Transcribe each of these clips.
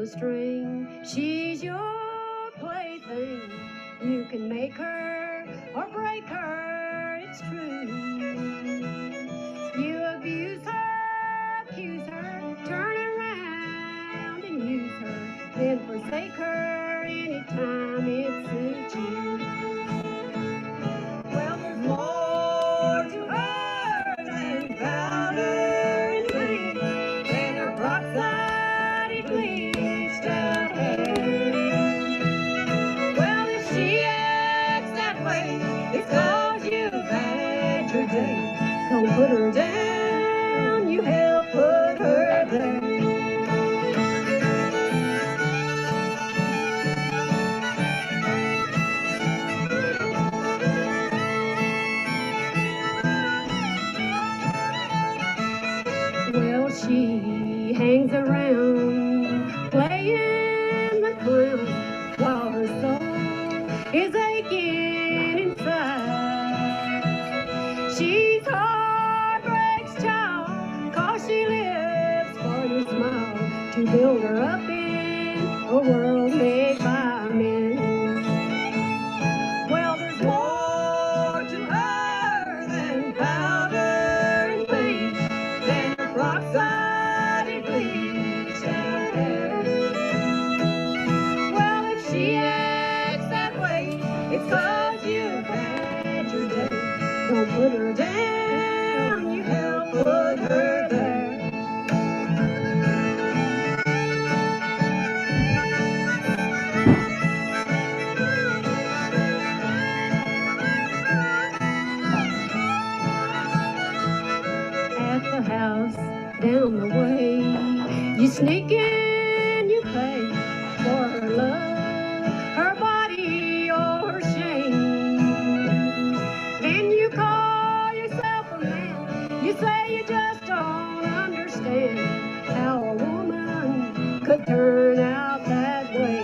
a string. She's your plaything. You can make her or break her, it's true. You abuse her, accuse her, turn around and use her, then forsake her anytime it suits you. Well, there's more to her than powder and paint, than her peroxide bleached out hair. Well, if she acts that way, it's 'cause you've had your day. Don't put her down, you help put her there. Well, she hangs around playing the clown while her soul is aching inside. She's heartbreak's child, 'cause she lives for your smile, to build her up in a world made by men. Well, there's more to her than powder and paint, than her peroxide and bleached out hair. Well, if she acts that way, it's 'cause you've had your day. Don't put her down, you help put her there. At the house down the way, you sneak in, you pay for her love, her body, or her shame. Then you call yourself a man, you say you just don't understand how a woman could turn out that way.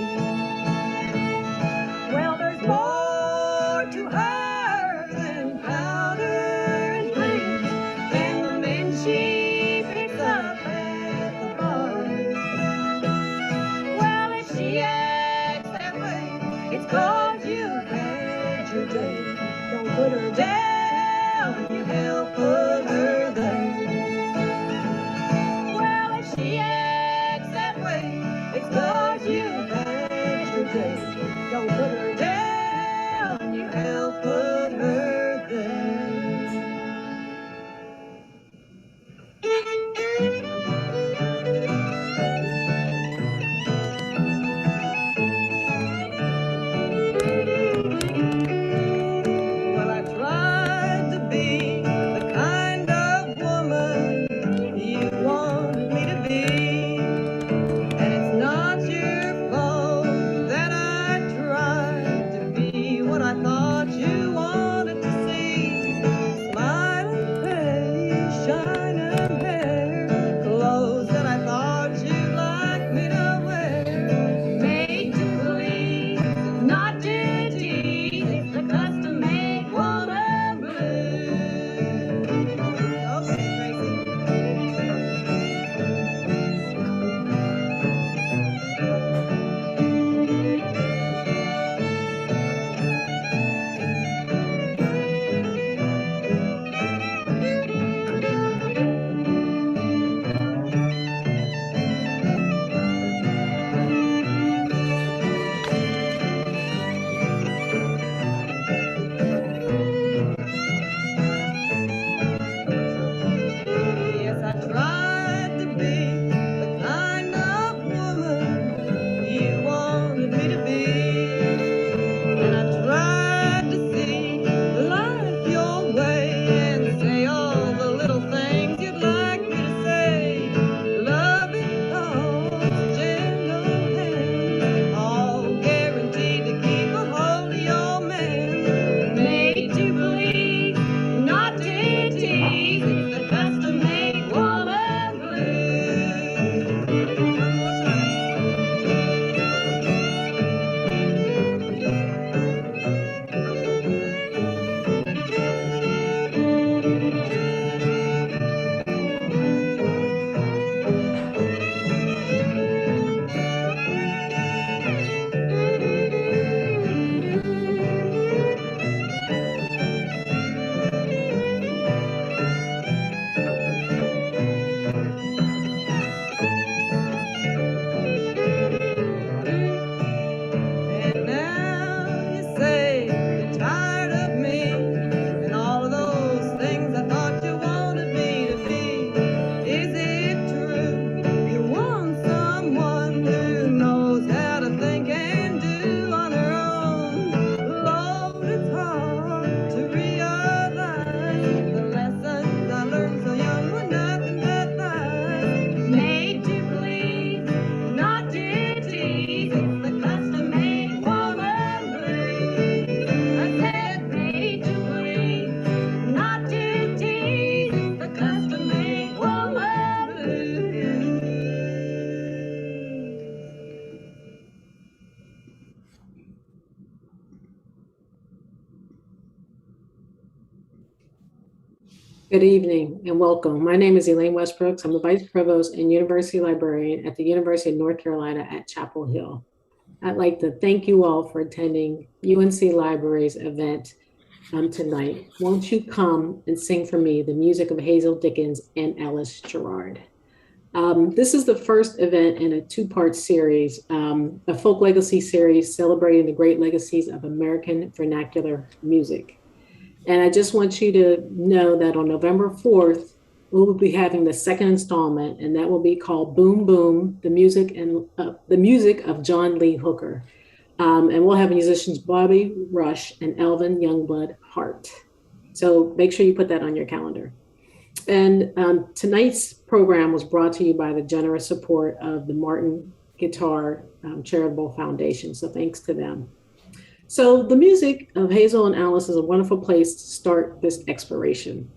Well, there's more to her than powder and paint, than the men she picks up at the bar. Well, if she acts that way, it's 'cause you've had your day. Don't put her down, you help put her there. Well, if she acts that way, Good evening and welcome. My name is Elaine Westbrooks. I'm the Vice Provost and University Librarian at the University of North Carolina at Chapel Hill. I'd like to thank you all for attending UNC Library's event tonight. Won't you come and sing for me the music of Hazel Dickens and Alice Gerrard? This is the first event in a two-part series, a folk legacy series celebrating the great legacies of American vernacular music. And I just want you to know that on November 4th, we will be having the second installment, and that will be called Boom Boom, the music of John Lee Hooker. And we'll have musicians Bobby Rush and Elvin Youngblood Hart. So make sure you put that on your calendar. And tonight's program was brought to you by the generous support of the Martin Guitar Charitable Foundation. So thanks to them. So the music of Hazel and Alice is a wonderful place to start this exploration.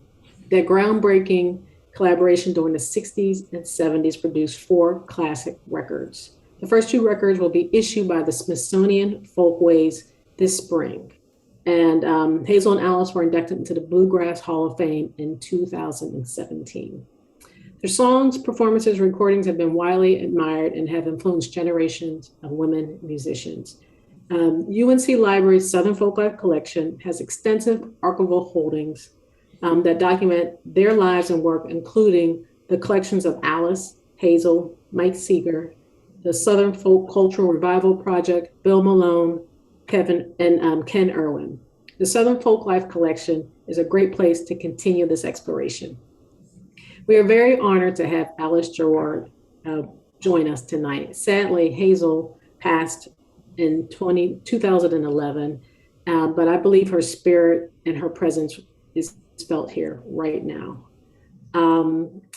Their groundbreaking collaboration during the 60s and 70s produced four classic records. The first two records will be issued by the Smithsonian Folkways this spring. And Hazel and Alice were inducted into the Bluegrass Hall of Fame in 2017. Their songs, performances, recordings have been widely admired and have influenced generations of women musicians. UNC Library's Southern Folklife Collection has extensive archival holdings that document their lives and work, including the collections of Alice, Hazel, Mike Seeger, the Southern Folk Cultural Revival Project, Bill Malone, Ken Irwin. The Southern Folklife Collection is a great place to continue this exploration. We are very honored to have Alice Gerrard join us tonight. Sadly, Hazel passed in 2011, but I believe her spirit and her presence is felt here right now.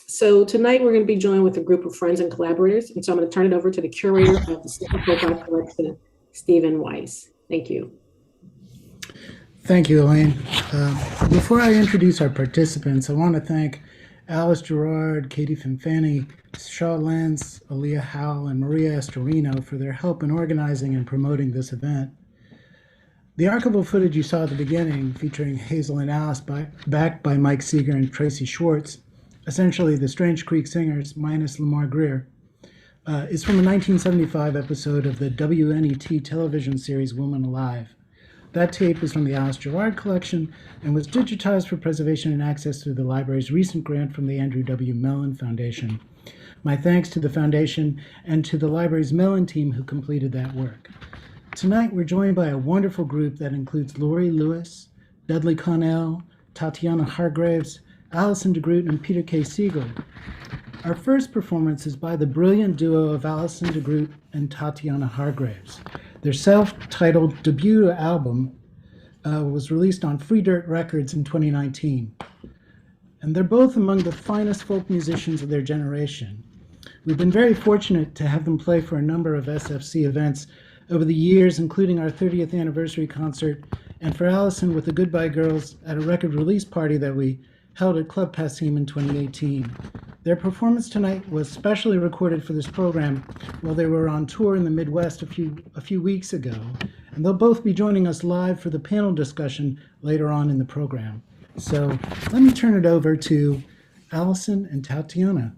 So tonight we're going to be joined with a group of friends and collaborators, and so I'm going to turn it over to the curator of the Southern Folklife Collection, Stephen Weiss. Thank you. Thank you, Elaine. Before I introduce our participants, I want to thank Alice Gerrard, Katie Finfanny, Shaw Lance, Aaliyah Howell, and Maria Estorino for their help in organizing and promoting this event. The archival footage you saw at the beginning, featuring Hazel and Alice, backed by Mike Seeger and Tracy Schwartz, essentially the Strange Creek Singers minus Lamar Greer, is from a 1975 episode of the WNET television series Woman Alive. That tape is from the Alice Gerrard collection and was digitized for preservation and access through the library's recent grant from the Andrew W. Mellon Foundation. My thanks to the foundation and to the library's Mellon team who completed that work. Tonight we're joined by a wonderful group that includes Lori Lewis, Dudley Connell, Tatiana Hargraves, Allison DeGroot, and Peter K. Siegel. Our first performance is by the brilliant duo of Allison DeGroot and Tatiana Hargraves. Their self-titled debut album was released on Free Dirt Records in 2019. And they're both among the finest folk musicians of their generation. We've been very fortunate to have them play for a number of SFC events over the years, including our 30th anniversary concert, and for Allison with the Goodbye Girls at a record release party that we held at Club Passim in 2018. Their performance tonight was specially recorded for this program while they were on tour in the Midwest a few weeks ago, and they'll both be joining us live for the panel discussion later on in the program. So let me turn it over to Allison and Tatiana.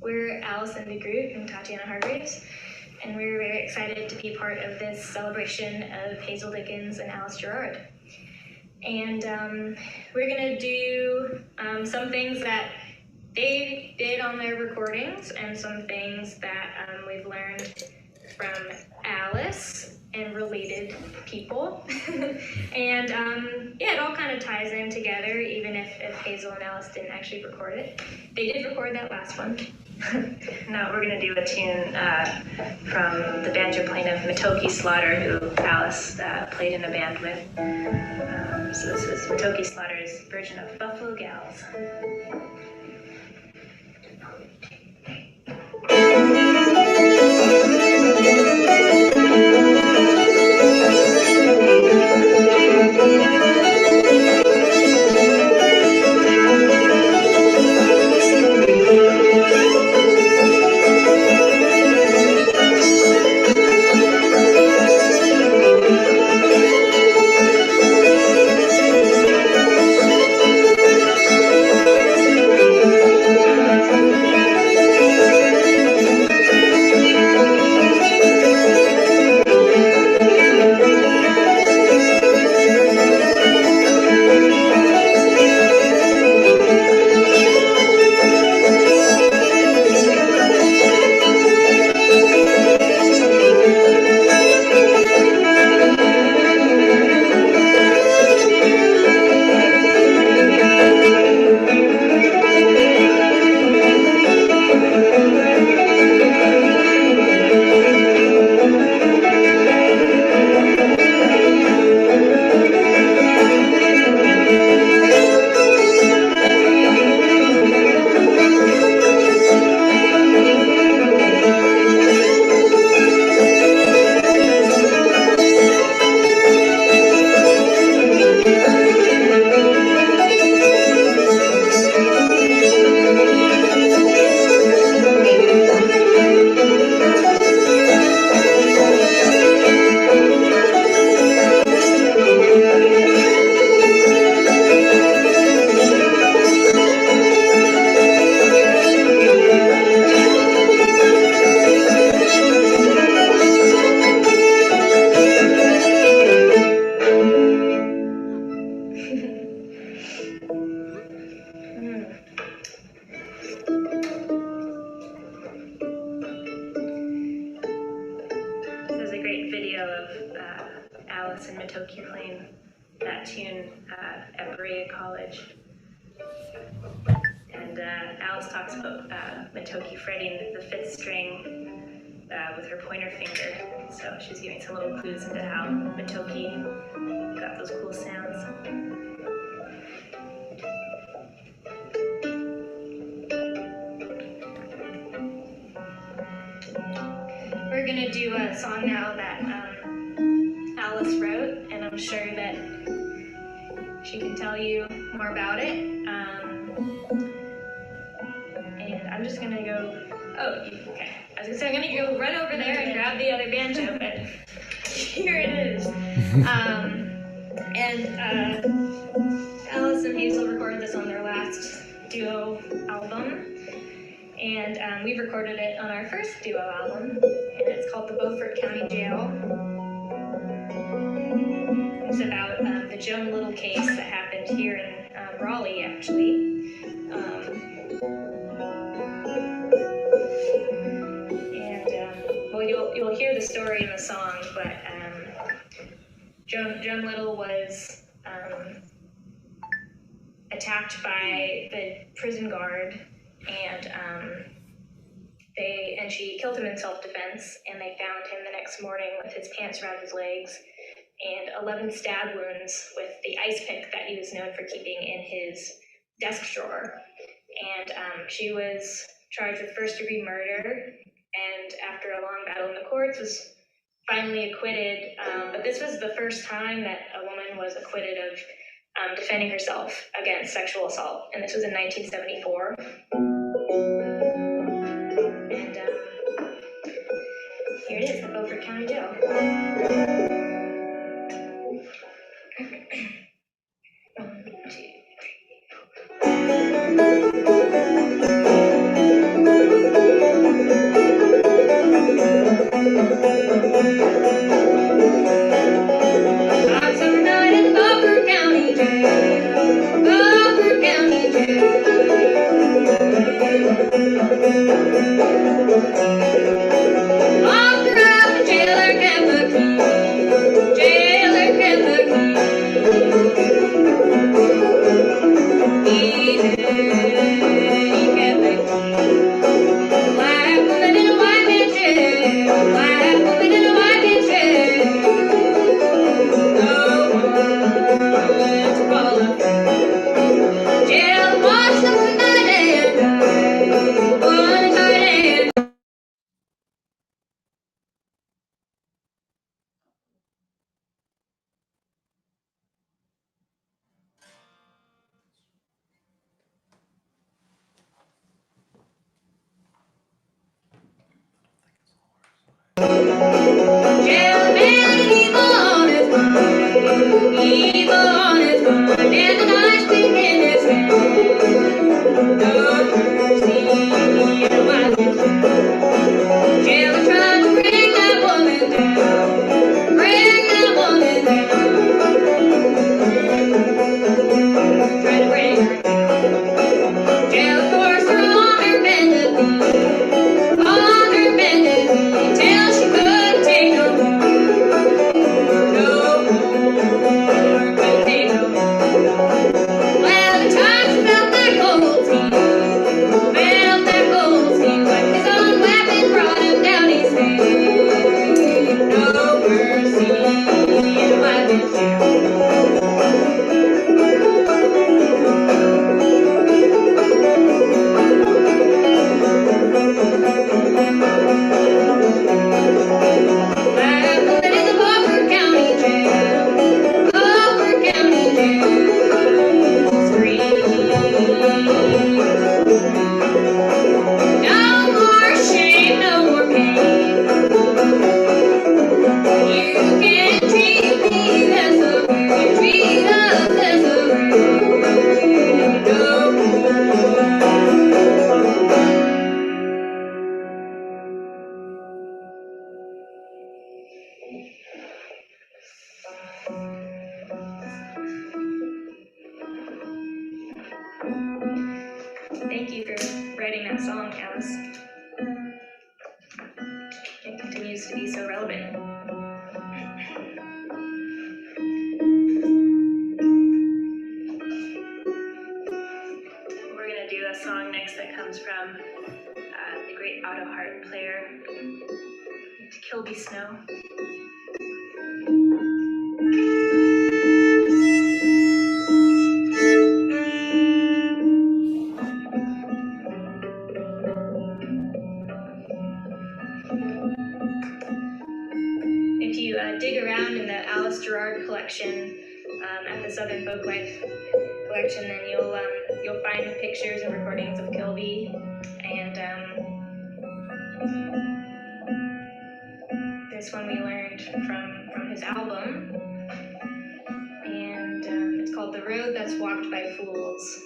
We're Alice and DeGroot and Tatiana Hargraves, and we're very excited to be part of this celebration of Hazel Dickens and Alice Gerrard. And we're gonna do some things that they did on their recordings and some things that we've learned from Alice and related people. And yeah, it all kind of ties in together, even if Hazel and Alice didn't actually record it. They did record that last one. Now we're going to do a tune from the banjo playing of Matoki Slaughter, who Alice played in a band with. So this is Matoki Slaughter's version of Buffalo Gals. of Alice and Matoki playing that tune at Berea College. And Alice talks about Matoki fretting the fifth string with her pointer finger. So she's giving some little clues into how Matoki got those cool sounds. We're gonna do a song now that Alice wrote, and I'm sure that she can tell you more about it. And I'm just gonna go, okay. I was gonna say I'm gonna go run over there and grab the other banjo, but here it is. Alice and Hazel recorded this on their last duo album. And we recorded it on our first duo album, and it's called The Beaufort County Jail. It's about the Joan Little case that happened here in Raleigh, actually. Well, you'll hear the story in the song, but Joan Little was attacked by the prison guard, and she killed him in self-defense, and they found him the next morning with his pants around his legs and 11 stab wounds with the ice pick that he was known for keeping in his desk drawer. And she was charged with first-degree murder, and after a long battle in the courts was finally acquitted. But this was the first time that a woman was acquitted of defending herself against sexual assault, and this was in 1974. And here it is, the Beaufort County Jail. One, two, three. Hot summer night in the Beaufort County Jail. Beaufort County Jail. Locked her up, the jailer kept the key. Jailer kept the key. He kept the key. Black woman in a white man's jail. Black woman in a white man's jail. No one to call a friend. Jail watch the one night and night. One night and night. Jailman, evil on his mind. Evil on his mind. And the knife stick in his hand. No mercy in a white man's jail. Jailer tried to bring that woman down. Bring that woman down. Tried to bring her down. Jailer forced her on her bended knee. On her bended knee. Till she couldn't take no more. No more. Couldn't take no more. Well, the time she felt that cold steel. Felt that cold steel. Like his own weapon brought him down his head. No mercy in a white man's jail. Black woman in the Beaufort County Jail. Beaufort County Jail. Scream. No more shame, no more pain. You can't treat me this way. Treat us this way. No more. Thank you for writing that song, Alice. It continues to be so relevant. layer to Kilby snow. If you dig around in the Alice Gerrard collection at the Southern Folklife collection, then you'll find pictures and recordings of Kilby, and this one we learned from his album, and it's called "The Road That's Walked by Fools."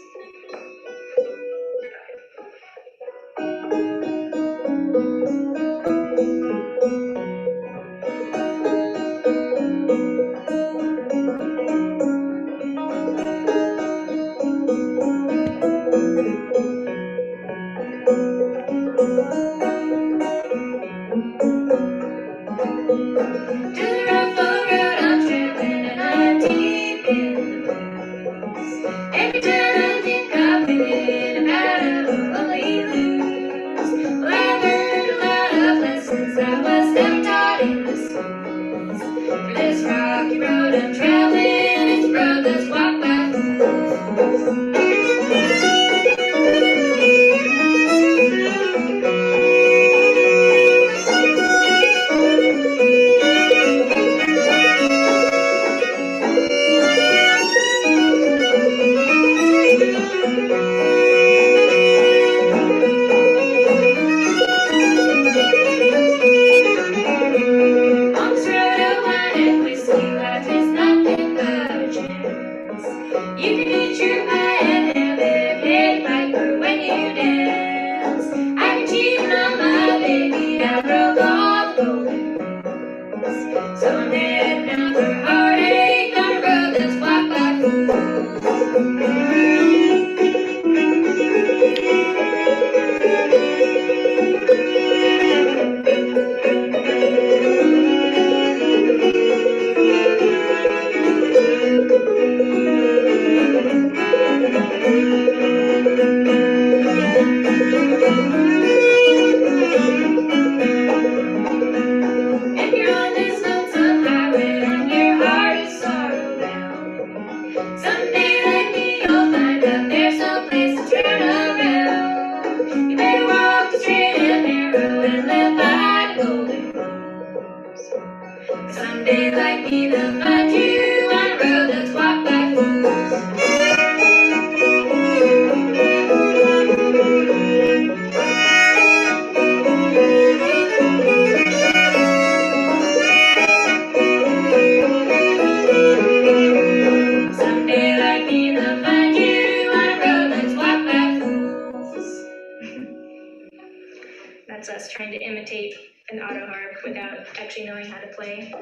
That's us trying to imitate an auto harp without actually knowing how to play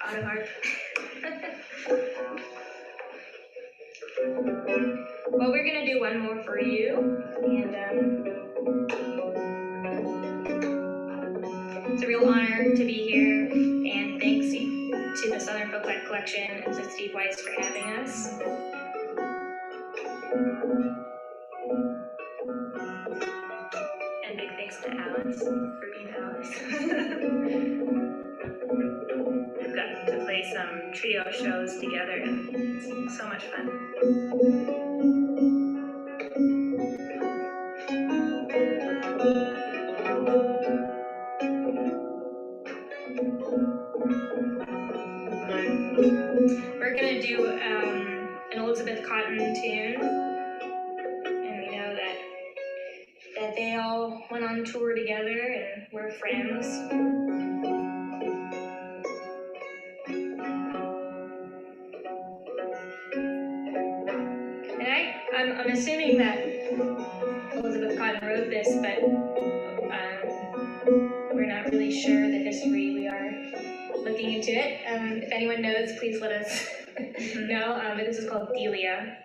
auto harp. Well, we're gonna do one more for you, and it's a real honor to be here, and thanks to the Southern Folklife Collection and to Steve Weiss for having us. And big thanks to Alice for being Alice. We've got to play some trio shows together, and it's so much fun. We're gonna do an Elizabeth Cotton tune, and we know that they all went on tour together and were friends. And I'm assuming that Elizabeth Cotton wrote this, but we're not really sure the history. We are looking into it. If anyone knows, please let us know. But this is called Delia.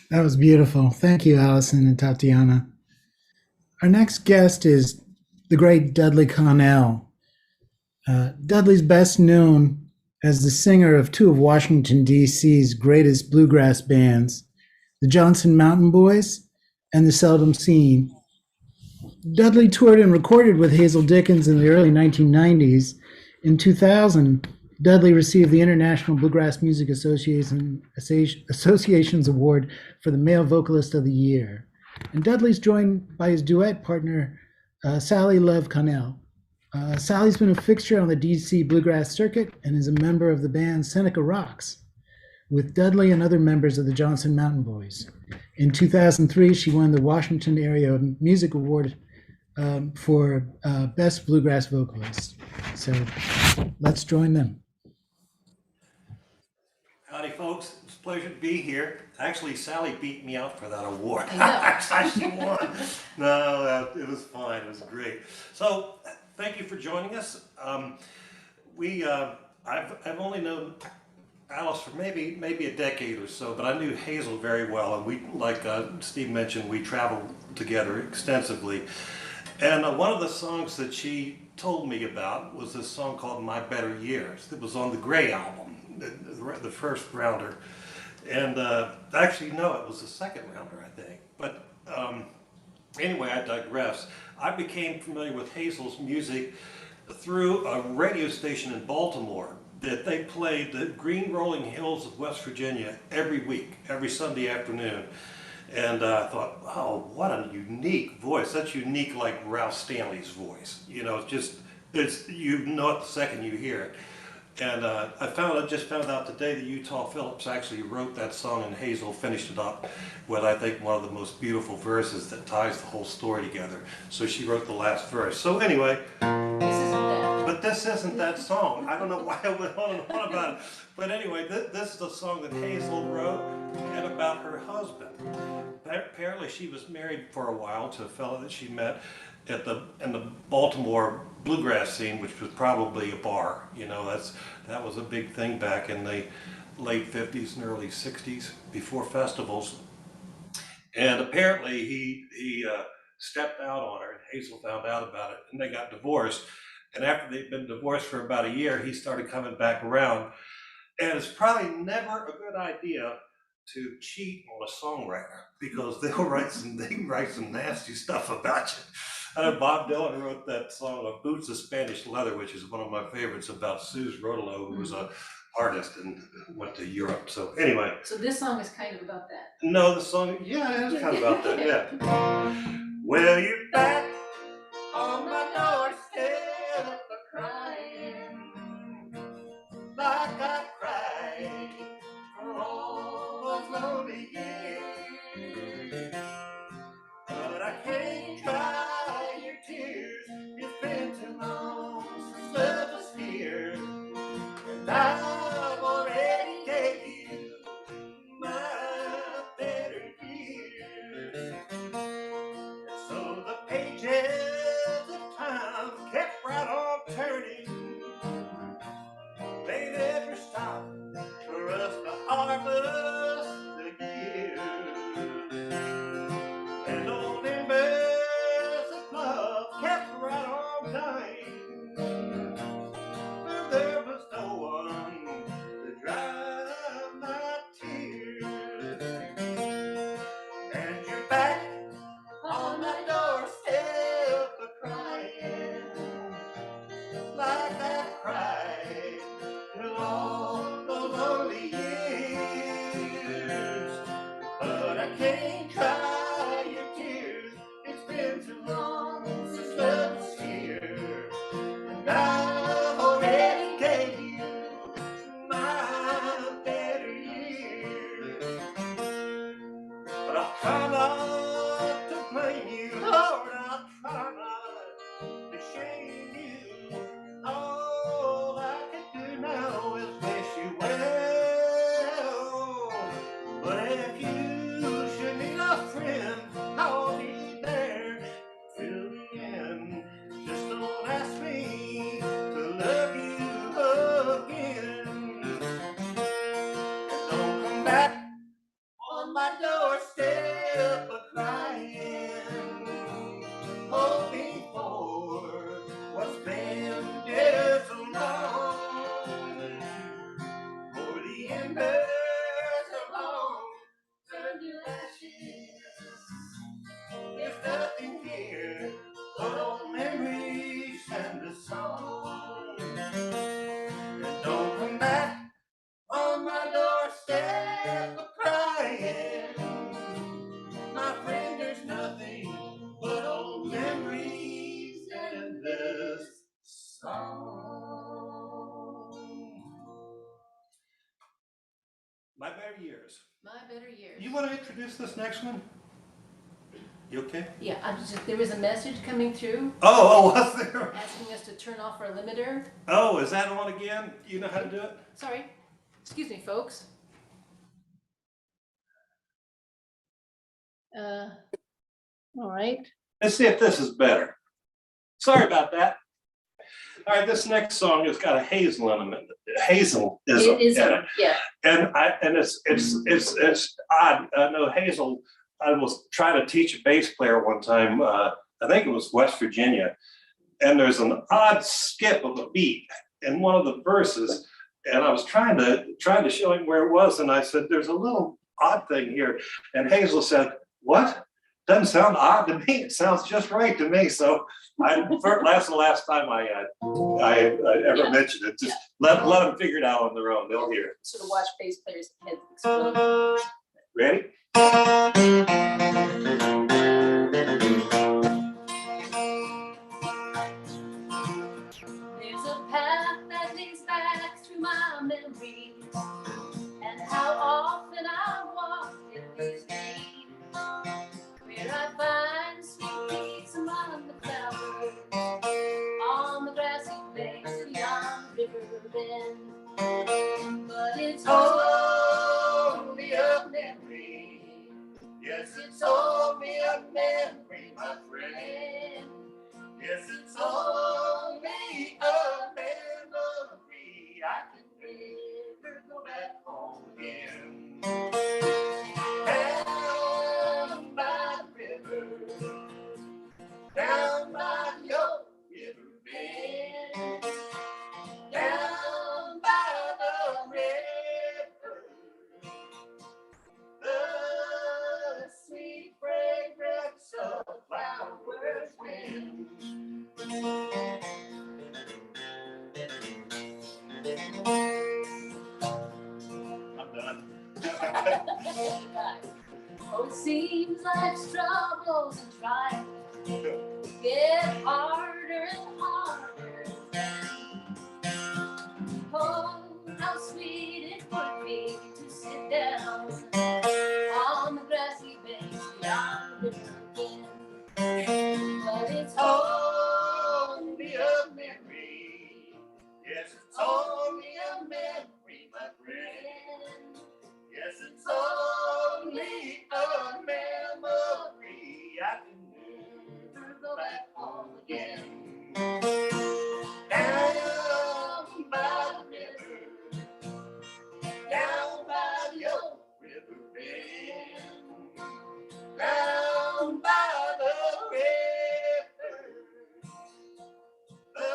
That was beautiful. Thank you, Allison and Tatiana. Our next guest is the great Dudley Connell. Dudley's best known as the singer of two of Washington, D.C.'s greatest bluegrass bands, the Johnson Mountain Boys and the Seldom Seen. Dudley toured and recorded with Hazel Dickens in the early 1990s. In 2000, Dudley received the International Bluegrass Music Association's award for the Male Vocalist of the Year. And Dudley's joined by his duet partner, Sally Love Connell. Sally's been a fixture on the DC Bluegrass circuit and is a member of the band Seneca Rocks, with Dudley and other members of the Johnson Mountain Boys. In 2003, she won the Washington Area Music Award for Best Bluegrass Vocalist. So let's join them. Howdy, folks. It's a pleasure to be here. Actually, Sally beat me out for that award. She won. No, it was fine. It was great. So, thank you for joining us. I've only known Alice for maybe a decade or so, but I knew Hazel very well, and we, like Steve mentioned, we traveled together extensively. And one of the songs that she told me about was this song called "My Better Years." It was on the Gray album, the first rounder. And actually, no, it was the second rounder, I think. But Anyway, I digress. I became familiar with Hazel's music through a radio station in Baltimore that they played the green rolling hills of West Virginia every week, every Sunday afternoon. And I thought, wow, what a unique voice. That's unique like Ralph Stanley's voice. You know, you know it the second you hear it. And I just found out today that Utah Phillips actually wrote that song, and Hazel finished it up with, I think, one of the most beautiful verses that ties the whole story together. So she wrote the last verse. So anyway, but this isn't that song. I don't know why I went on and on about it. But anyway, this is a song that Hazel wrote and about her husband. Apparently she was married for a while to a fellow that she met in the Baltimore bluegrass scene, which was probably a bar. You know, that was a big thing back in the late 50s and early 60s before festivals. And apparently he stepped out on her, and Hazel found out about it, and they got divorced. And after they'd been divorced for about a year, he started coming back around. And it's probably never a good idea to cheat on a songwriter, because they can write some nasty stuff about you. I know Bob Dylan wrote that song of Boots of Spanish Leather, which is one of my favorites, about Suze Rodolo, who was an artist and went to Europe. So anyway. So this song is kind of about that. No, the song, yeah, it's kind of about that, yeah. Well, you're back on my doorstep a-crying, like I cried for all those lonely years. But I can't dry your tears, it's been too long since love was here. And I've already gave you my better years. So the pages of time kept right on turning. They never stopped for us to harvest the years. And old embers of love kept right on dying. But there was no one to dry my tears. And you're back on my doorstep a-crying, like I cried through all the lonely years. But I can't cry your tears, it's been too long since love was here. And I've already gave you my better years. But I'll try not to blame you, Lord, I'll try not to shame you. All I can do now is wish you well. But if you should need a friend, I'll be there till the end. Just don't ask me to love you again. And don't come back on my doorstep a-crying, hoping for what's been dead so long. For the embers are long, turn to ashes. There's nothing here but old memories and a song. And don't come back on my doorstep a-crying. My friend, there's nothing but old memories and this song. My better years. My better years. You want to introduce this next one? You okay? Yeah, there was a message coming through Oh, was there? asking us to turn off our limiter. Oh, is that on again? You know how to do it? Sorry. Excuse me, folks. All right. Let's see if this is better. Sorry about that. All right, this next song has got a Hazel in it. Hazel is in it. Yeah. And it's odd. I know Hazel, I was trying to teach a bass player one time, I think it was West Virginia, and there's an odd skip of a beat in one of the verses, and I was trying to show him where it was, and I said, there's a little odd thing here. And Hazel said, what? Doesn't sound odd to me. It sounds just right to me. So that's the last time I ever mentioned it. Just let them figure it out on their own. They'll hear it. Sort of watch bass players' heads explode. Ready? There's a path that leads back through my memory, and how often I walked in these days, where I find sweet peace among the flowers, on the grassy banks beyond the river bend. But it's only a memory. Yes, it's only a memory, my friend. Yes, it's only a memory. I can never go back home again. Down by the river, down by your river bend, down by the river, the sweet fragrance of flowers wind. I'm done. Oh, it seems like struggles and trials get harder and harder. Oh, how sweet it would be to sit down on the grassy bank beyond the river again. But it's Only a memory. Yes, it's only a memory, my friend. Yes, it's only a memory. I can never go back home again. Down by the river, down by your river bend, down by the river, the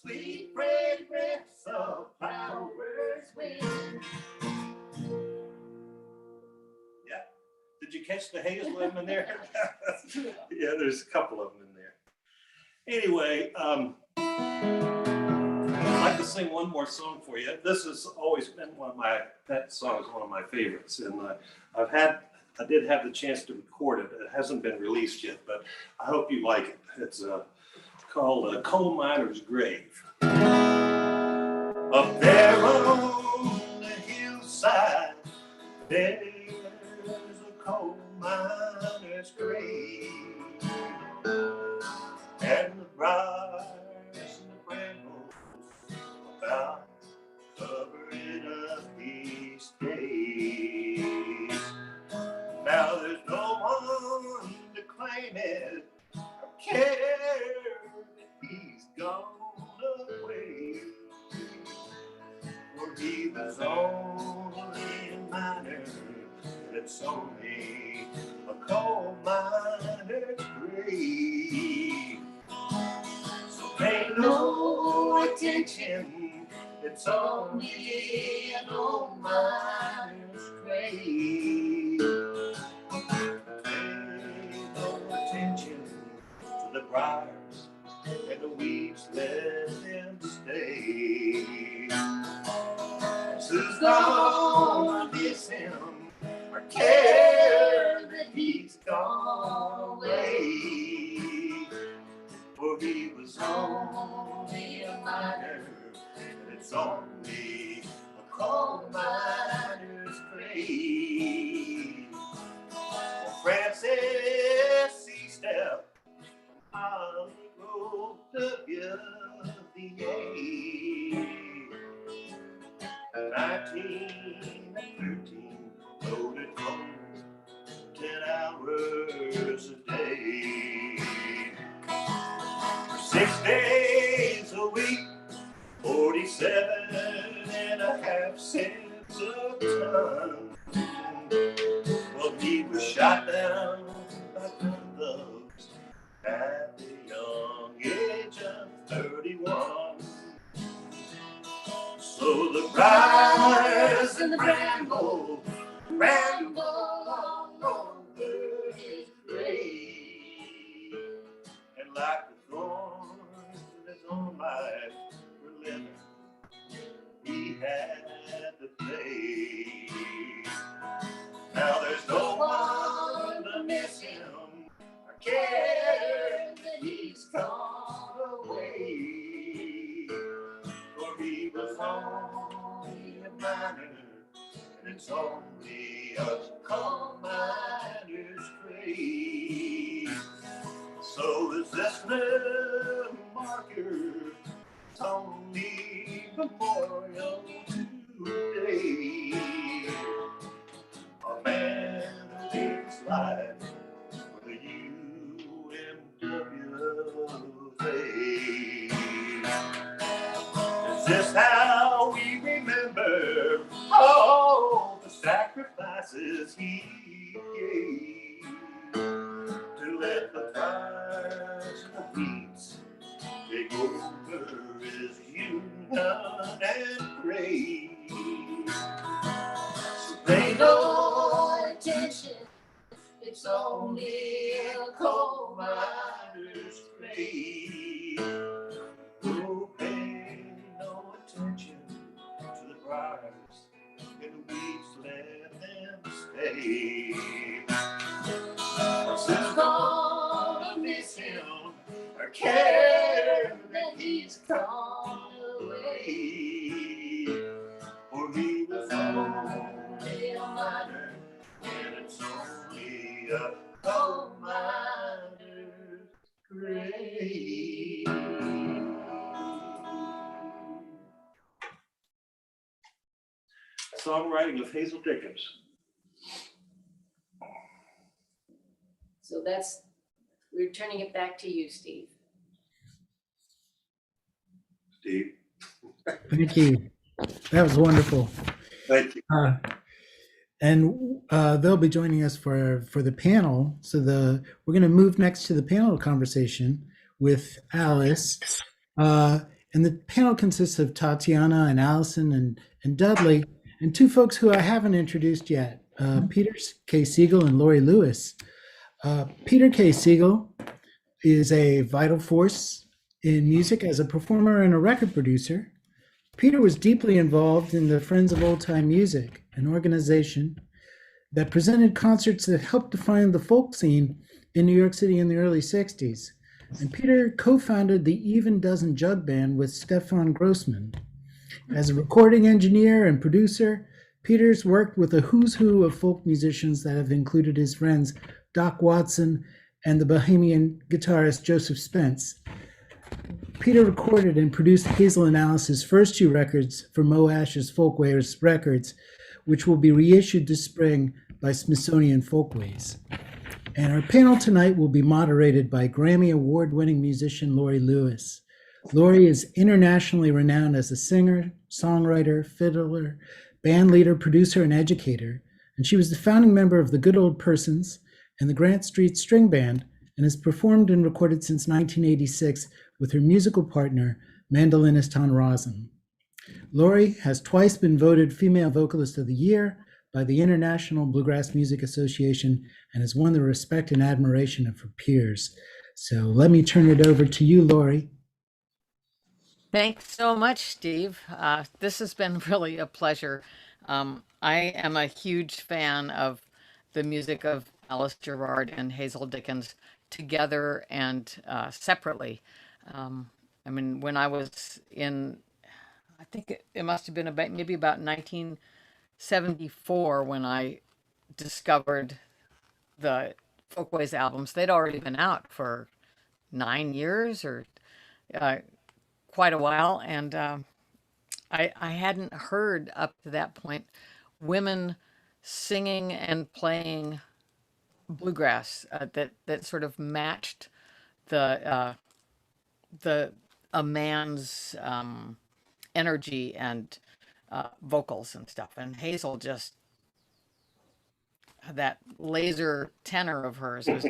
sweet fragrance of flowers wind. Yeah. Did you catch the Hazel in there? Yeah, there's a couple of them in there. Anyway, I'd like to sing one more song for you. This has always been that song is one of my favorites. And I did have the chance to record it. It hasn't been released yet, but I hope you like it. It's called Coal Miner's Grave. Up there on the hillside, there's a coal miner's grave. And the briars and the brambles about covering up his days. Now there's no one to claim it or care that he's gone away. For he was only a miner, it's only a coal miner's grave. So pay no attention, it's only an old miner's grave. Pay no attention to the briars and the weeds, let them stay. Who's gonna miss him or care that he's gone away? For he was only a miner, and it's only a coal miner's grave. Well, Francis, he stepped on the road to the age. 1913, loaded home 10 hours a day. For 6 days a week, 47.5 cents a ton. Well, he was shot down by gun thugs at the young age of 31. So the briars and the bramble all over there's no one to miss him or care that he's gone away. For he was only a miner, and it's only a coal miner's grave. So is this little marker, it's only memorial today. A man who gave his life for the UMWA. Is this how we remember all the sacrifices he gave to let the fires and the weeds take over his union and grave? So pay no attention, it's only a coal miner's grave. Oh, pay no attention to the briars and the weeds, let them stay. Who's gonna miss him or care that he's gone away? For he was only a miner, and it's only a coal miner's grave. Songwriting of Hazel Dickens. So we're turning it back to you, Steve. Steve. Thank you. That was wonderful. Thank you. And they'll be joining us for the panel. So we're going to move next to the panel conversation with Alice. And the panel consists of Tatiana and Allison and Dudley, and two folks who I haven't introduced yet, Peter K. Siegel and Lori Lewis. Peter K. Siegel is a vital force in music as a performer and a record producer. Peter was deeply involved in the Friends of Old Time Music, an organization that presented concerts that helped define the folk scene in New York City in the early 60s. And Peter co-founded the Even Dozen Jug Band with Stefan Grossman. As a recording engineer and producer, Peter's worked with a who's who of folk musicians that have included his friends Doc Watson and the Bohemian guitarist Joseph Spence. Peter recorded and produced Hazel and Alice's first two records for Mo Ash's Folkways Records, which will be reissued this spring by Smithsonian Folkways. And our panel tonight will be moderated by Grammy Award-winning musician Lori Lewis. Lori is internationally renowned as a singer, songwriter, fiddler, band leader, producer, and educator. And she was the founding member of the Good Old Persons and the Grant Street String Band, and has performed and recorded since 1986 with her musical partner, mandolinist Ton Rosen. Lori has twice been voted Female Vocalist of the Year by the International Bluegrass Music Association and has won the respect and admiration of her peers. So let me turn it over to you, Lori. Thanks so much, Steve. This has been really a pleasure. I am a huge fan of the music of Alice Gerrard and Hazel Dickens together and separately. I mean, when I was in, I think it must have been maybe about 1974 when I discovered the Folkways albums. They'd already been out for 9 years or quite a while, and I hadn't heard up to that point women singing and playing bluegrass that sort of matched a man's energy and vocals and stuff. And Hazel just, that laser tenor of hers was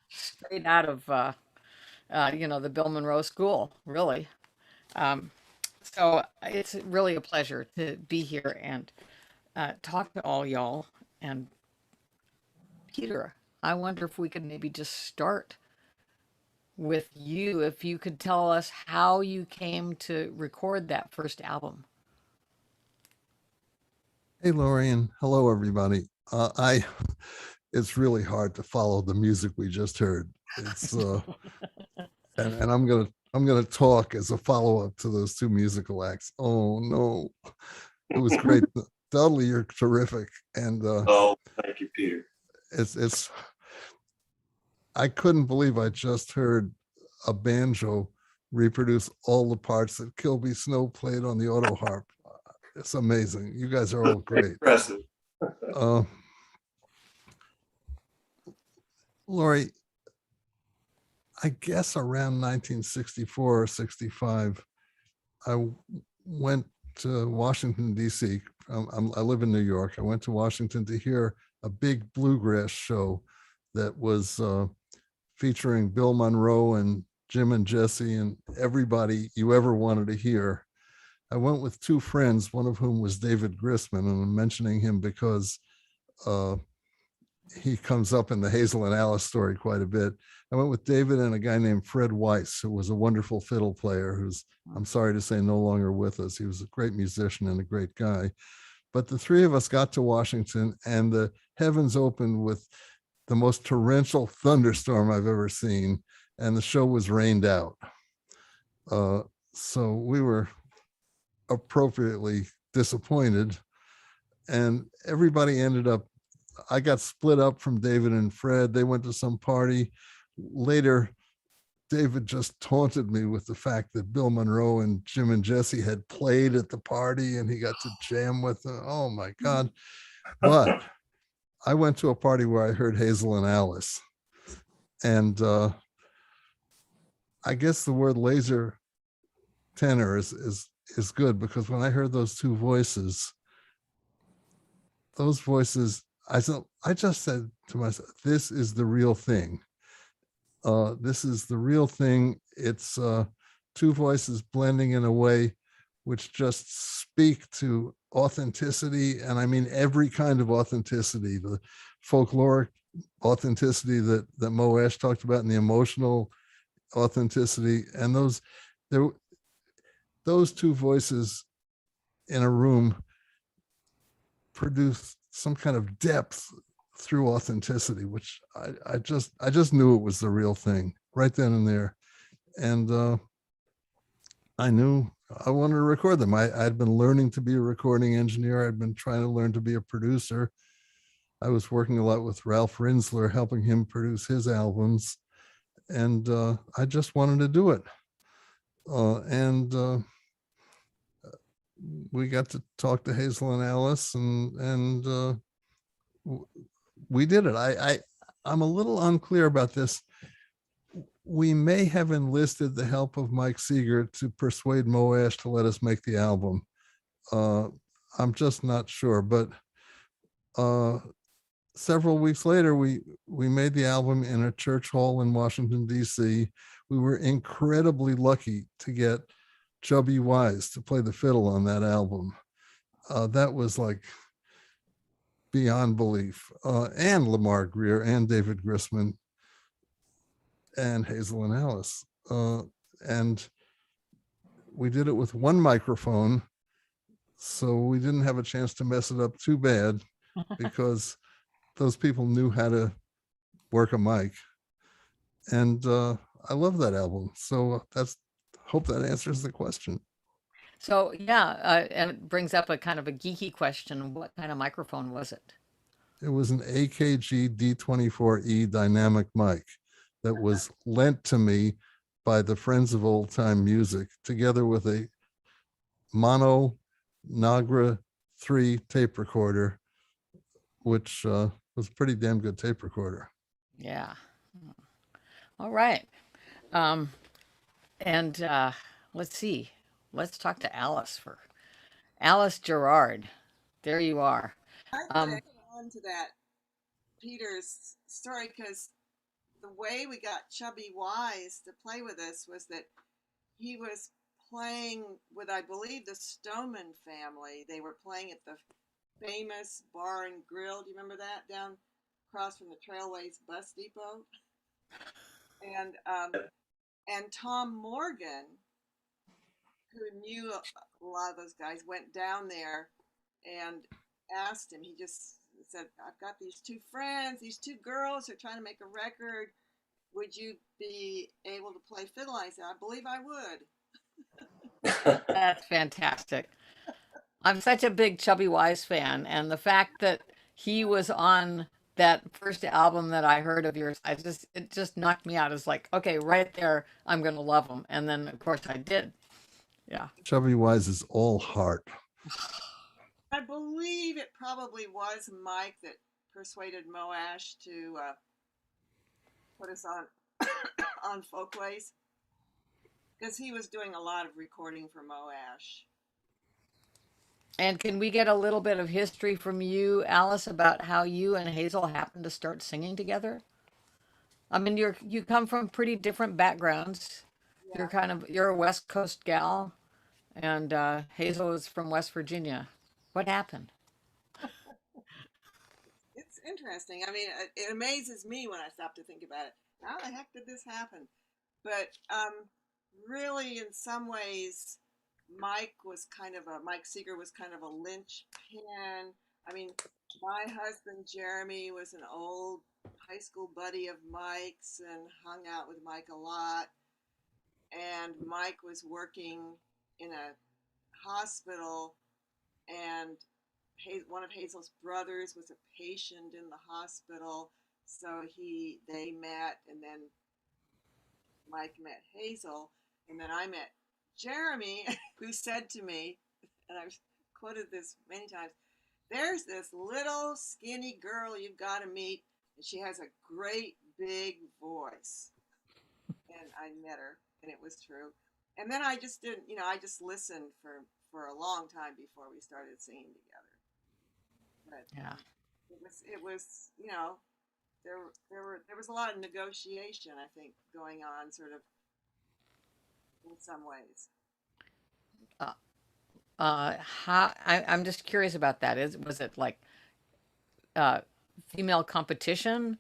straight out of the Bill Monroe School, really. So it's really a pleasure to be here and talk to all y'all. And Peter, I wonder if we could maybe just start with you, if you could tell us how you came to record that first album. Hey, Lori, and hello, everybody. I it's really hard to follow the music we just heard. It's and I'm gonna talk as a follow-up to those two musical acts. Oh no, it was great. Dudley, you're terrific, and Oh, thank you, Peter. it's I couldn't believe I just heard a banjo reproduce all the parts that Kilby Snow played on the auto harp. It's amazing. You guys are all great. Impressive. Uh, Lori, I guess around 1964 or 65, I went to Washington, D.C. I live in New York. I went to Washington to hear a big bluegrass show that was featuring Bill Monroe and Jim and Jesse and everybody you ever wanted to hear. I went with two friends, one of whom was David Grisman, and I'm mentioning him because he comes up in the Hazel and Alice story quite a bit. I went with David and a guy named Fred Weiss, who was a wonderful fiddle player, who's, I'm sorry to say, no longer with us. He was a great musician and a great guy. But the three of us got to Washington, and the heavens opened with the most torrential thunderstorm I've ever seen, and the show was rained out. So we were appropriately disappointed, and everybody ended up, I got split up from David and Fred. They went to some party. Later, David just taunted me with the fact that Bill Monroe and Jim and Jesse had played at the party and he got to jam with them. Oh my God. But I went to a party where I heard Hazel and Alice. And I guess the word laser tenor is good, because when I heard those two voices, I just said to myself, this is the real thing. This is the real thing. It's two voices blending in a way which just speak to authenticity. And I mean, every kind of authenticity, the folkloric authenticity that Mo Ash talked about, and the emotional authenticity. And those two voices in a room produce some kind of depth through authenticity, which I just knew it was the real thing right then and there. And I knew I wanted to record them. I'd been learning to be a recording engineer. I'd been trying to learn to be a producer. I was working a lot with Ralph Rinsler, helping him produce his albums. And I just wanted to do it. And we got to talk to Hazel and Alice, and we did it. I'm a little unclear about this. We may have enlisted the help of Mike Seeger to persuade Mo Ash to let us make the album. I'm just not sure, but several weeks later, we made the album in a church hall in Washington, D.C. We were incredibly lucky to get Chubby Wise to play the fiddle on that album. That was like beyond belief. And Lamar Greer and David Grisman and Hazel and Alice. And we did it with one microphone, so we didn't have a chance to mess it up too bad, because those people knew how to work a mic. And I love that album. So hope that answers the question. So yeah, and it brings up a kind of a geeky question. What kind of microphone was it? It was an AKG D24E dynamic mic that was lent to me by the Friends of Old Time Music, together with a mono Nagra 3 tape recorder, which was a pretty damn good tape recorder. Yeah. All right. And let's see. Let's talk to Alice Gerrard. There you are. I could add on to that, Peter's story, because the way we got Chubby Wise to play with us was that he was playing with, I believe, the Stoneman family. They were playing at the famous Bar and Grill. Do you remember that, down across from the Trailways bus depot? And Tom Morgan, who knew a lot of those guys, went down there and asked him. He just He said, I've got these two friends, these two girls who are trying to make a record. Would you be able to play fiddle? I said, I believe I would. That's fantastic. I'm such a big Chubby Wise fan, and the fact that he was on that first album that I heard of yours, it just knocked me out. It's like, okay, right there, I'm gonna love him. And then of course I did. Yeah. Chubby Wise is all heart. I believe it probably was Mike that persuaded Moash to put us on on Folkways, because he was doing a lot of recording for Moash. And can we get a little bit of history from you, Alice, about how you and Hazel happened to start singing together? I mean, you come from pretty different backgrounds. Yeah. You're a West Coast gal, and Hazel is from West Virginia. What happened? It's interesting. I mean, it amazes me when I stop to think about it. How the heck did this happen? But really, in some ways, Mike Seeger was kind of a linchpin. I mean, my husband Jeremy was an old high school buddy of Mike's and hung out with Mike a lot. And Mike was working in a hospital, and one of Hazel's brothers was a patient in the hospital. So they met, and then Mike met Hazel, and then I met Jeremy, who said to me, and I've quoted this many times, there's this little skinny girl you've got to meet, and she has a great big voice. And I met her, and it was true. And then I just didn't, I just listened for a long time before we started singing together. But Yeah. it was, there was a lot of negotiation, I think, going on, sort of, in some ways. I'm just curious about that. Was it like female competition?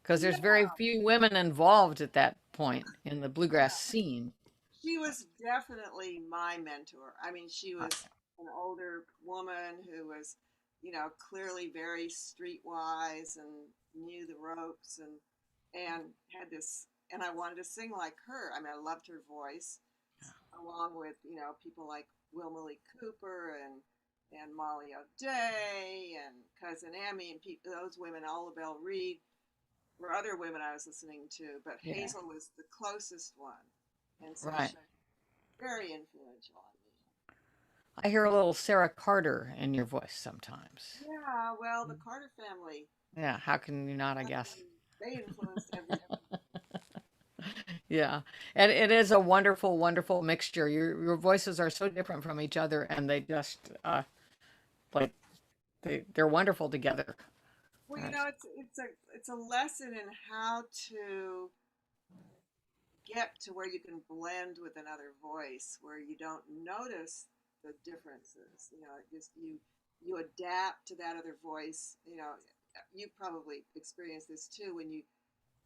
Because there's very few women involved at that point in the bluegrass scene. She was definitely my mentor. I mean, she was an older woman who was, clearly very streetwise and knew the ropes, and had this, and I wanted to sing like her. I mean, I loved her voice, along with, people like Wilma Lee Cooper and Molly O'Day and Cousin Emmy and those women, Olive Bell Reed, were other women I was listening to, but Yeah. Hazel was the closest one, and so Right. she was very influential on me. I hear a little Sarah Carter in your voice sometimes. Yeah, well, the Carter family, Yeah, how can you not, I guess. they influenced everything. Yeah. And it is a wonderful, wonderful mixture. Your voices are so different from each other, and they just like they're wonderful together. Well, Right. it's a lesson in how to get to where you can blend with another voice, where you don't notice the differences. You adapt to that other voice. You probably experienced this too,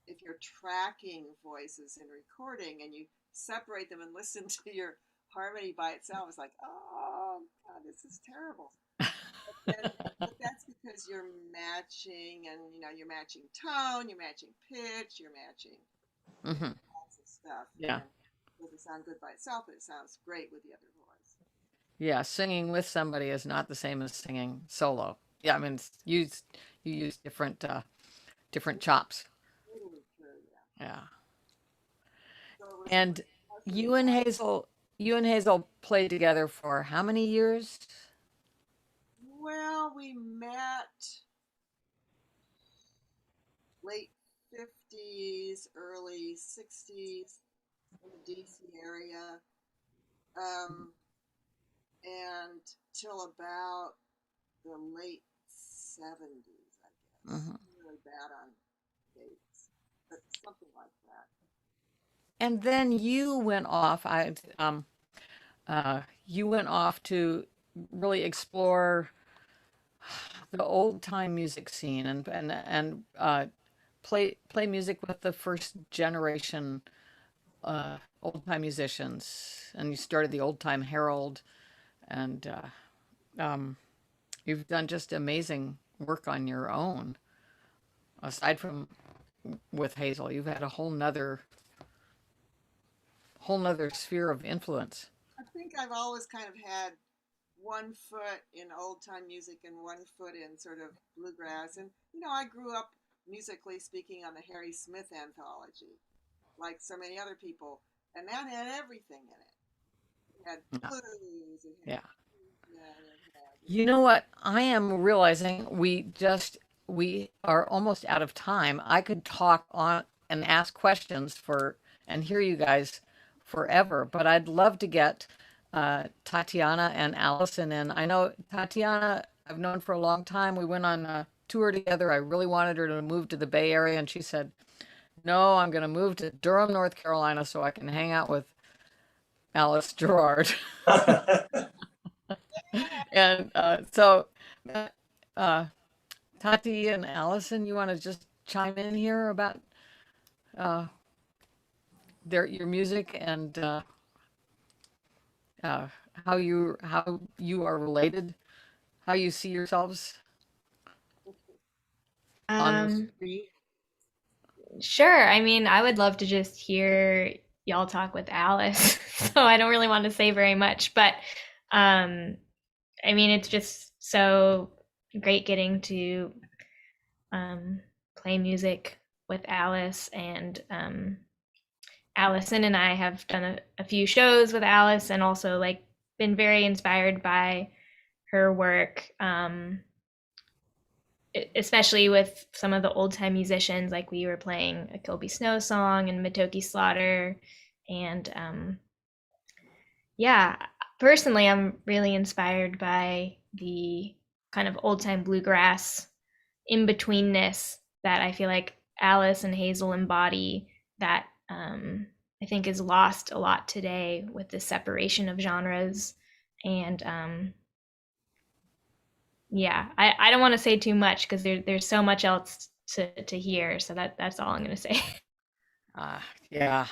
if you're tracking voices in recording and you separate them and listen to your harmony by itself, it's like, oh God, this is terrible. But that's because you're matching, and you're matching tone, you're matching pitch, you're matching Hmm. lots of stuff. Yeah. And it doesn't sound good by itself, but it sounds great with the other voice. Yeah, singing with somebody is not the same as singing solo. Yeah, I mean, you use different chops. Totally true, yeah. Yeah. So it was a And lesson in you and Hazel played together for how many years? well, we met late 50s, early 60s in the DC area, and till about the late 70s, I guess. Hmm. I'm really bad on dates, but something like that. And then you went off to really explore the old time music scene and play music with the first generation old time musicians. And you started the Old Time Herald, and you've done just amazing work on your own, aside from with Hazel? You've had a whole nother sphere of influence. I think I've always kind of had one foot in old time music and one foot in sort of bluegrass. And, I grew up musically speaking on the Harry Smith anthology, like so many other people. And that had everything in it. It had blues, it had, Yeah. it had, You know what? I am realizing we are almost out of time. I could talk on and ask questions and hear you guys forever, but I'd love to get Tatiana and Allison in. I know Tatiana, I've known for a long time. We went on a tour together. I really wanted her to move to the Bay Area, and she said, "No, I'm going to move to Durham, North Carolina, so I can hang out with Alice Gerrard." And so, uh, Tati and Allison, you want to just chime in here about uh, your music and how you are related, how you see yourselves on this tree? Sure. I mean, I would love to just hear y'all talk with Alice. So I don't really want to say very much, but I mean, it's just so great getting to play music with Alice, and Allison and I have done a few shows with Alice, and also like been very inspired by her work, especially with some of the old time musicians. Like we were playing a Kilby Snow song and Matoki Slaughter, and yeah, personally, I'm really inspired by the kind of old time bluegrass in betweenness that I feel like Alice and Hazel embody, that I think is lost a lot today with the separation of genres. And yeah, I don't want to say too much because there's so much else to hear. So that's all I'm going to say. Yeah,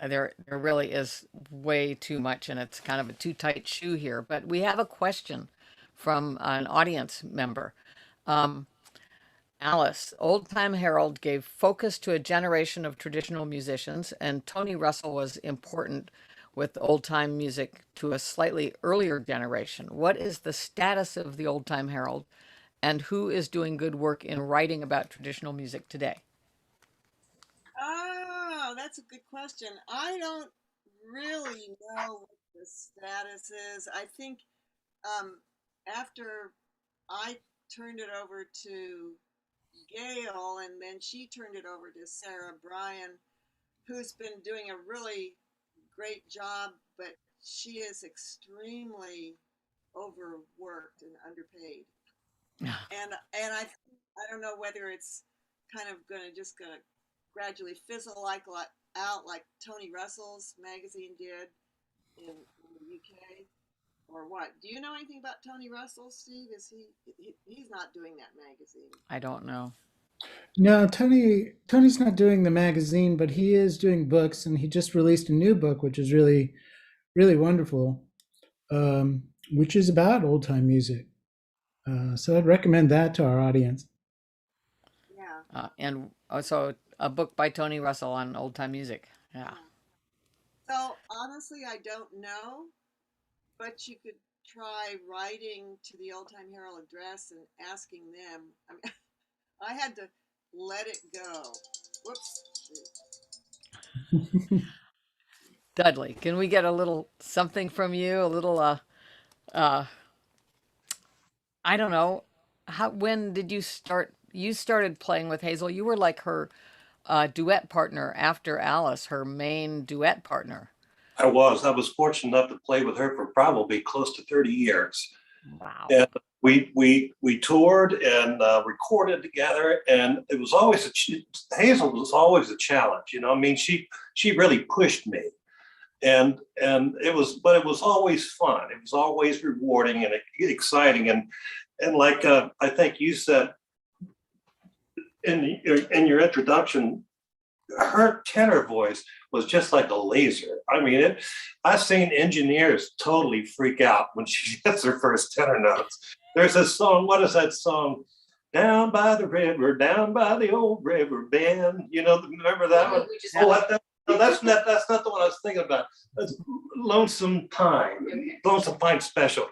there really is way too much, and it's kind of a too tight shoe here. But we have a question from an audience member. Alice, Old Time Herald gave focus to a generation of traditional musicians, and Tony Russell was important with old time music to a slightly earlier generation. What is the status of the Old Time Herald, and who is doing good work in writing about traditional music today? Oh, that's a good question. I don't really know what the status is. I think after I turned it over to Gail, and then she turned it over to Sarah Bryan, who's been doing a really great job, but she is extremely overworked and underpaid. And I don't know whether it's kind of gonna gradually fizzle out like Tony Russell's magazine did in the UK, or what? Do you know anything about Tony Russell, Steve? Is he's not doing that magazine? I don't know. No, Tony's not doing the magazine, but he is doing books, and he just released a new book, which is really, really wonderful, which is about old time music. So I'd recommend that to our audience. Yeah. And also a book by Tony Russell on old time music. Yeah. So honestly, I don't know, but you could try writing to the Old Time Herald address and asking them. I mean, I had to let it go. Whoops. Dudley, can we get a little something from you? A little, I don't know. When did you start? You started playing with Hazel. You were like her duet partner after Alice, her main duet partner. I was fortunate enough to play with her for probably close to 30 years. Wow. And we toured and recorded together, and it was always Hazel was always a challenge. I mean, she really pushed me, and it was always fun. It was always rewarding and exciting, and like I think you said in your introduction, her tenor voice was just like a laser. I mean, I've seen engineers totally freak out when she gets her first tenor notes. There's a song. What is that song? Down by the river, down by the old river bend. You know, remember that one? No, that's not the one I was thinking about. That's Lonesome Pine, Lonesome Pine Special.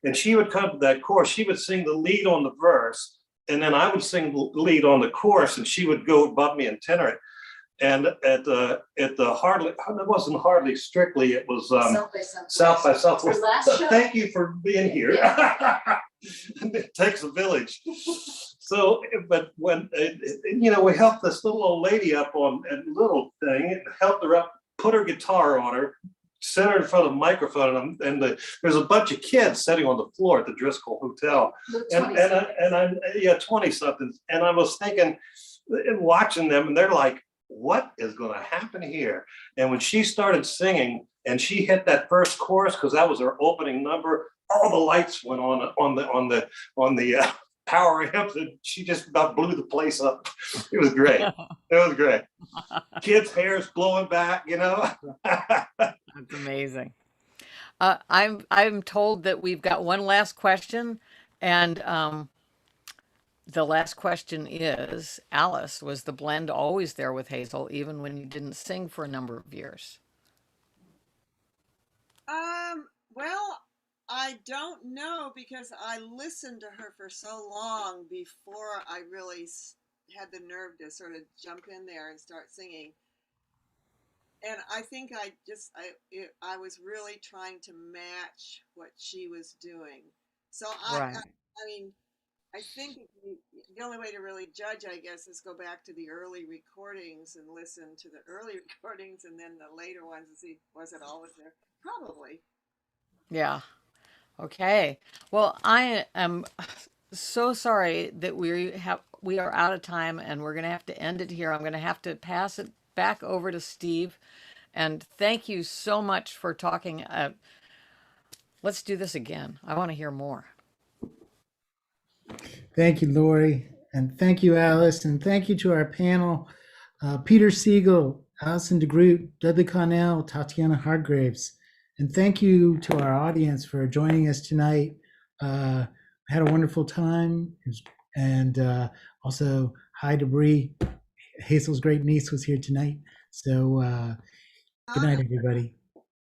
And she would come to that chorus. She would sing the lead on the verse, and then I would sing the lead on the chorus, and she would go above me and tenor it. And at the hardly, it wasn't hardly strictly, it was South by Southwest. Thank you for being here. Yeah. It takes a village. So, but when we helped this little old lady up on a little thing, helped her up, put her guitar on her, set her in front of the microphone, and there's a bunch of kids sitting on the floor at the Driscoll Hotel, and I'm 20 something, and I was thinking and watching them, and they're like, what is going to happen here? And when she started singing and she hit that first chorus, because that was her opening number, all the lights went on the power amps, and she just about blew the place up. It was great. It was great. Kids' hair's blowing back, That's amazing. I'm told that we've got one last question, and the last question is, Alice, was the blend always there with Hazel, even when you didn't sing for a number of years? Well, I don't know, because I listened to her for so long before I really had the nerve to sort of jump in there and start singing. And I think I was really trying to match what she was doing. So Right. I mean, I think the only way to really judge, I guess, is go back to the early recordings and listen to the early recordings and then the later ones and see, was it always there? Probably. Yeah. Okay. Well, I am so sorry that we are out of time, and we're going to have to end it here. I'm going to have to pass it back over to Steve. And thank you so much for talking. Let's do this again. I want to hear more. Thank you, Lori. And thank you, Alice. And thank you to our panel, Peter Siegel, Allison DeGroot, Dudley Connell, Tatiana Hargraves. And thank you to our audience for joining us tonight. I had a wonderful time. And also, hi, Debris. Hazel's great niece was here tonight. So good night, everybody.